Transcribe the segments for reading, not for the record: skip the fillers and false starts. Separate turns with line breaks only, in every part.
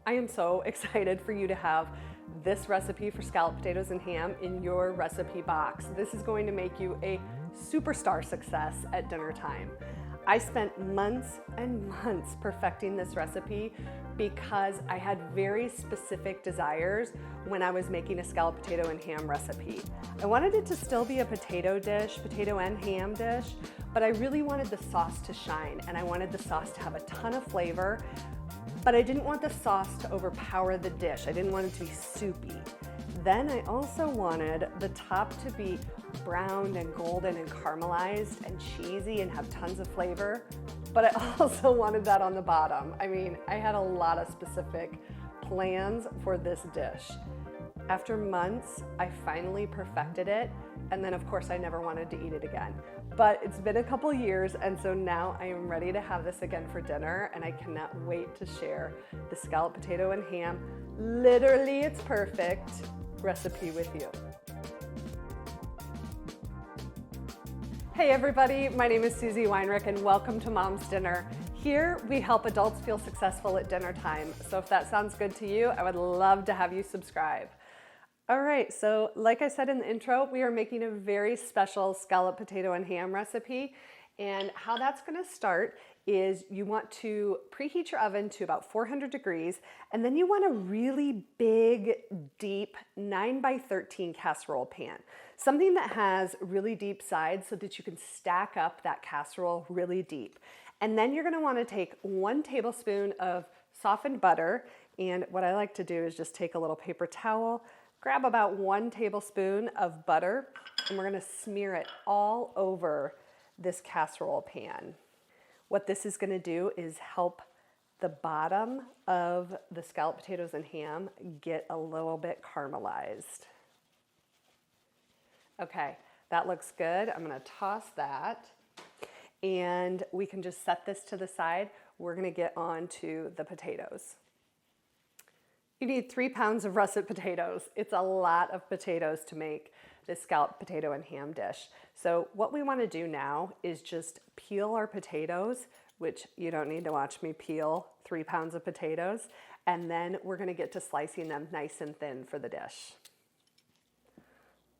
I am so excited for you to have this recipe for scalloped potatoes and ham in your recipe box. This is going to make you a superstar success at dinner time. I spent months and months perfecting this recipe because I had very specific desires when I was making a scalloped potato and ham recipe. I wanted it to still be a potato dish, potato and ham dish, but I really wanted the sauce to shine and I wanted the sauce to have a ton of flavor, but I didn't want the sauce to overpower the dish. I didn't want it to be soupy. Then I also wanted the top to be browned and golden and caramelized and cheesy and have tons of flavor, but I also wanted that on the bottom. I mean, I had a lot of specific plans for this dish. After months, I finally perfected it, and then of course I never wanted to eat it again. But it's been a couple years, and so now I am ready to have this again for dinner, and I cannot wait to share the scalloped potato and ham, literally it's perfect, recipe with you. Hey everybody, my name is Susie Weinrich and welcome to Mom's Dinner. Here we help adults feel successful at dinner time. So if that sounds good to you, I would love to have you subscribe. All right, so like I said in the intro, we are making a very special scalloped potato and ham recipe. And how that's gonna start is you want to preheat your oven to about 400 degrees, and then you want a really big, deep 9x13 casserole pan. Something that has really deep sides so that you can stack up that casserole really deep. And then you're gonna wanna take 1 tablespoon of softened butter, and what I like to do is just take a little paper towel, grab about 1 tablespoon of butter, and we're gonna smear it all over this casserole pan. What this is gonna do is help the bottom of the scalloped potatoes and ham get a little bit caramelized. Okay, that looks good. I'm gonna toss that and we can just set this to the side. We're gonna get on to the potatoes. You need 3 pounds of russet potatoes. It's a lot of potatoes to make this scalloped potato and ham dish. So what we want to do now is just peel our potatoes, which you don't need to watch me peel 3 pounds of potatoes, and then we're going to get to slicing them nice and thin for the dish.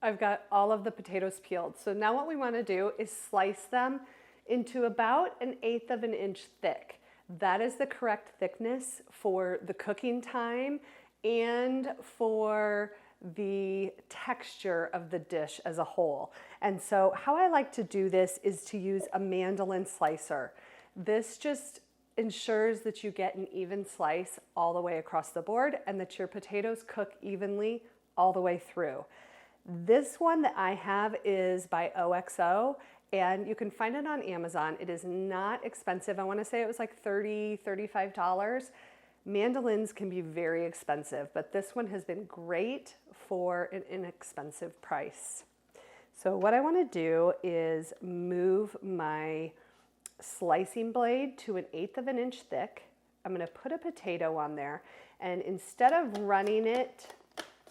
I've got all of the potatoes peeled. So now what we want to do is slice them into about 1/8 of an inch thick. That is the correct thickness for the cooking time and for the texture of the dish as a whole. And so how I like to do this is to use a mandolin slicer. This just ensures that you get an even slice all the way across the board and that your potatoes cook evenly all the way through. This one that I have is by OXO, and you can find it on Amazon. It is not expensive. I want to say it was like $30, $35. Mandolins can be very expensive, but this one has been great for an inexpensive price. So what I want to do is move my slicing blade to 1/8 of an inch thick. I'm going to put a potato on there, and instead of running it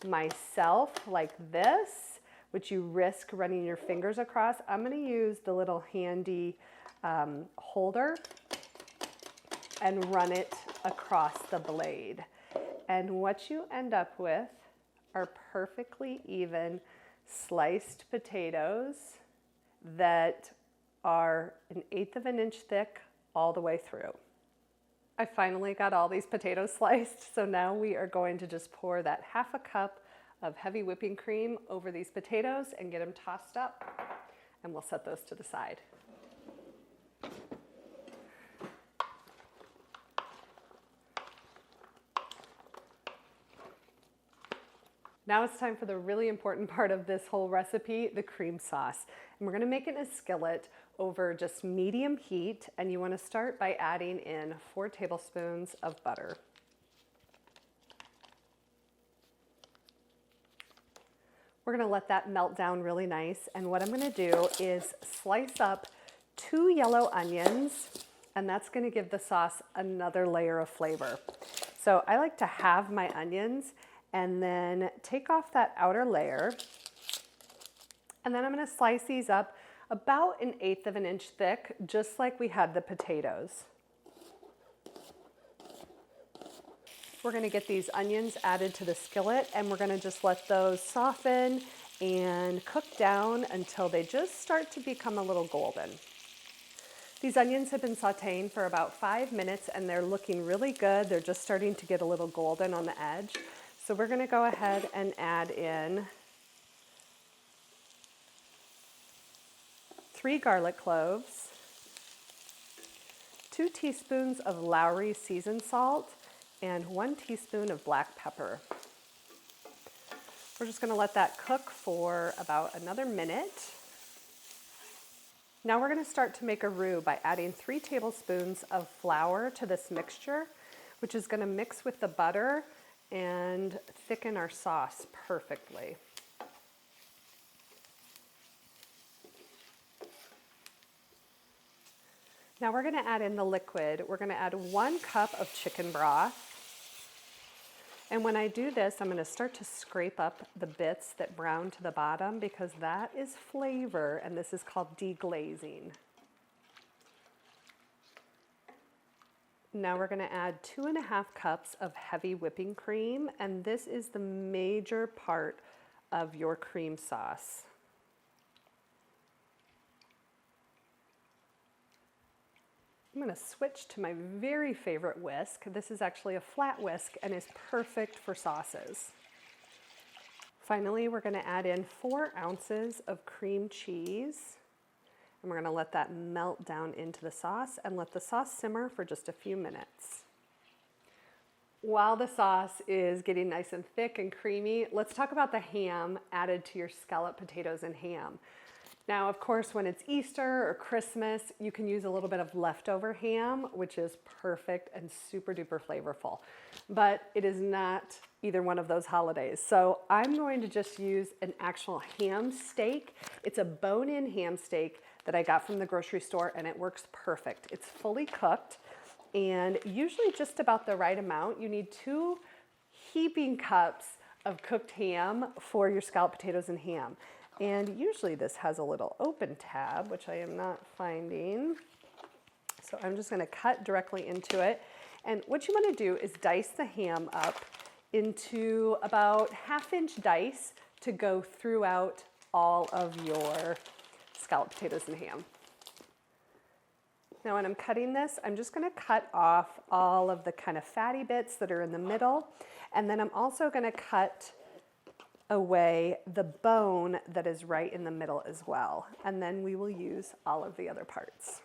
myself like this, which you risk running your fingers across, I'm going to use the little handy holder and run it across the blade. And what you end up with are perfectly even sliced potatoes that are 1/8 of an inch thick all the way through. I finally got all these potatoes sliced, so now we are going to just pour that 1/2 cup of heavy whipping cream over these potatoes and get them tossed up, and we'll set those to the side. Now it's time for the really important part of this whole recipe, the cream sauce. And we're gonna make it in a skillet over just medium heat, and you wanna start by adding in 4 tablespoons of butter. We're gonna let that melt down really nice, and what I'm gonna do is slice up 2 yellow onions, and that's gonna give the sauce another layer of flavor. So I like to halve my onions and then take off that outer layer, and then I'm gonna slice these up about 1/8 of an inch thick, just like we had the potatoes. We're going to get these onions added to the skillet, and we're going to just let those soften and cook down until they just start to become a little golden. These onions have been sauteing for about 5 minutes and they're looking really good. They're just starting to get a little golden on the edge. So we're going to go ahead and add in 3 garlic cloves, 2 teaspoons of Lowry seasoned salt, and 1 teaspoon of black pepper. We're just going to let that cook for about another minute. Now we're going to start to make a roux by adding 3 tablespoons of flour to this mixture, which is going to mix with the butter and thicken our sauce perfectly. Now we're going to add in the liquid. We're going to add 1 cup of chicken broth. And when I do this, I'm going to start to scrape up the bits that brown to the bottom because that is flavor, and this is called deglazing. Now we're going to add 2.5 cups of heavy whipping cream, and this is the major part of your cream sauce. I'm going to switch to my very favorite whisk. This is actually a flat whisk and is perfect for sauces. Finally, we're going to add in 4 ounces of cream cheese. And we're going to let that melt down into the sauce and let the sauce simmer for just a few minutes. While the sauce is getting nice and thick and creamy, let's talk about the ham added to your scalloped potatoes and ham. Now, of course, when it's Easter or Christmas, you can use a little bit of leftover ham, which is perfect and super duper flavorful. But it is not either one of those holidays. So I'm going to just use an actual ham steak. It's a bone-in ham steak that I got from the grocery store, and it works perfect. It's fully cooked and usually just about the right amount. You need 2 heaping cups of cooked ham for your scalloped potatoes and ham. And usually this has a little open tab, which I am not finding. So I'm just going to cut directly into it. And what you want to do is dice the ham up into about 1/2-inch dice to go throughout all of your scalloped potatoes and ham. Now when I'm cutting this, I'm just going to cut off all of the kind of fatty bits that are in the middle. And then I'm also going to cut away the bone that is right in the middle as well. And then we will use all of the other parts.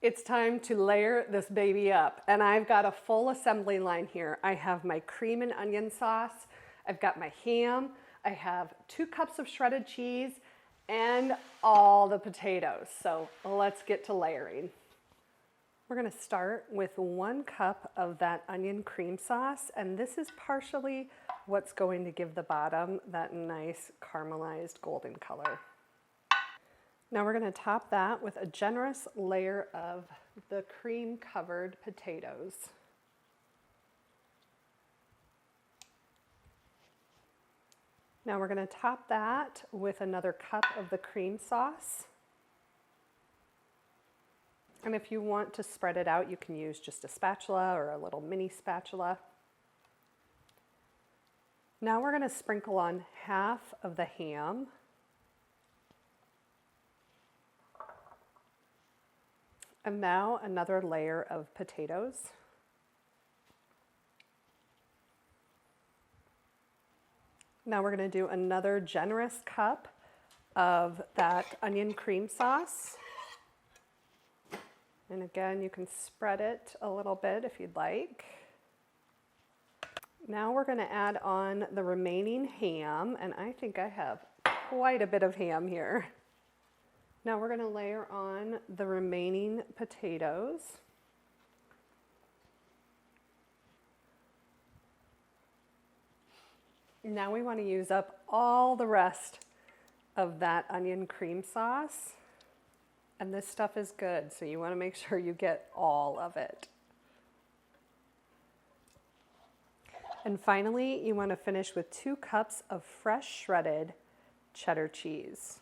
It's time to layer this baby up. And I've got a full assembly line here. I have my cream and onion sauce. I've got my ham. I have 2 cups of shredded cheese and all the potatoes. So let's get to layering. We're going to start with 1 cup of that onion cream sauce, and this is partially what's going to give the bottom that nice caramelized golden color. Now we're going to top that with a generous layer of the cream-covered potatoes. Now we're going to top that with another cup of the cream sauce. And if you want to spread it out, you can use just a spatula or a little mini spatula. Now we're going to sprinkle on half of the ham. And now another layer of potatoes. Now we're going to do another generous cup of that onion cream sauce. And again, you can spread it a little bit if you'd like. Now we're going to add on the remaining ham, and I think I have quite a bit of ham here. Now we're going to layer on the remaining potatoes. Now we want to use up all the rest of that onion cream sauce. And this stuff is good, so you want to make sure you get all of it. And finally, you want to finish with 2 cups of fresh shredded cheddar cheese.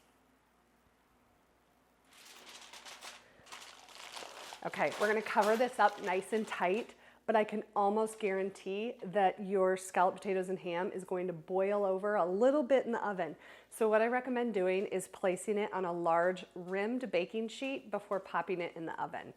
Okay, we're going to cover this up nice and tight. but I can almost guarantee that your scalloped potatoes and ham is going to boil over a little bit in the oven. So what I recommend doing is placing it on a large rimmed baking sheet before popping it in the oven.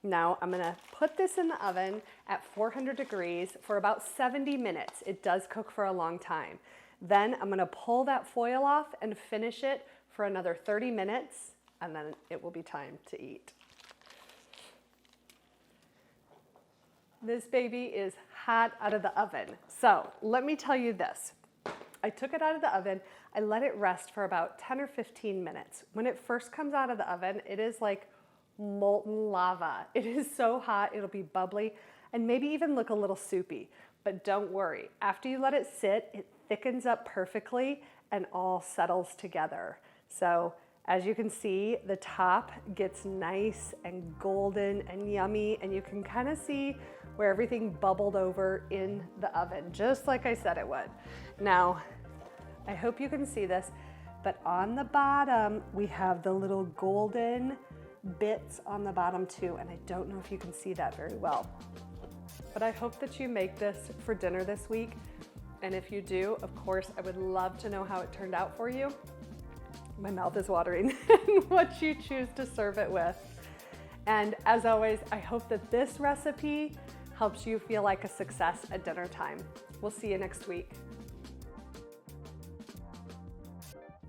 Now I'm gonna put this in the oven at 400 degrees for about 70 minutes. It does cook for a long time. Then I'm gonna pull that foil off and finish it for another 30 minutes, and then it will be time to eat. This baby is hot out of the oven. So let me tell you this. I took it out of the oven. I let it rest for about 10 or 15 minutes. When it first comes out of the oven, it is like molten lava. It is so hot, it'll be bubbly and maybe even look a little soupy. But don't worry, after you let it sit, it thickens up perfectly and all settles together. So as you can see, the top gets nice and golden and yummy, and you can kind of see where everything bubbled over in the oven, just like I said it would. Now, I hope you can see this, but on the bottom, we have the little golden bits on the bottom too, and I don't know if you can see that very well. But I hope that you make this for dinner this week, and if you do, of course, I would love to know how it turned out for you. My mouth is watering and what you choose to serve it with. And as always, I hope that this recipe helps you feel like a success at dinner time. We'll see you next week.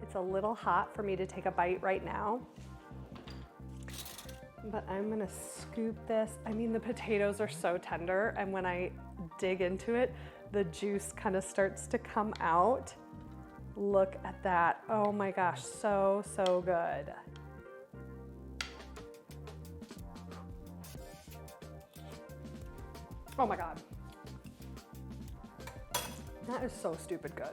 It's a little hot for me to take a bite right now, but I'm gonna scoop this. I mean, the potatoes are so tender, and when I dig into it, the juice kind of starts to come out. Look at that. Oh my gosh, so, so good. Oh my God. That is so stupid good.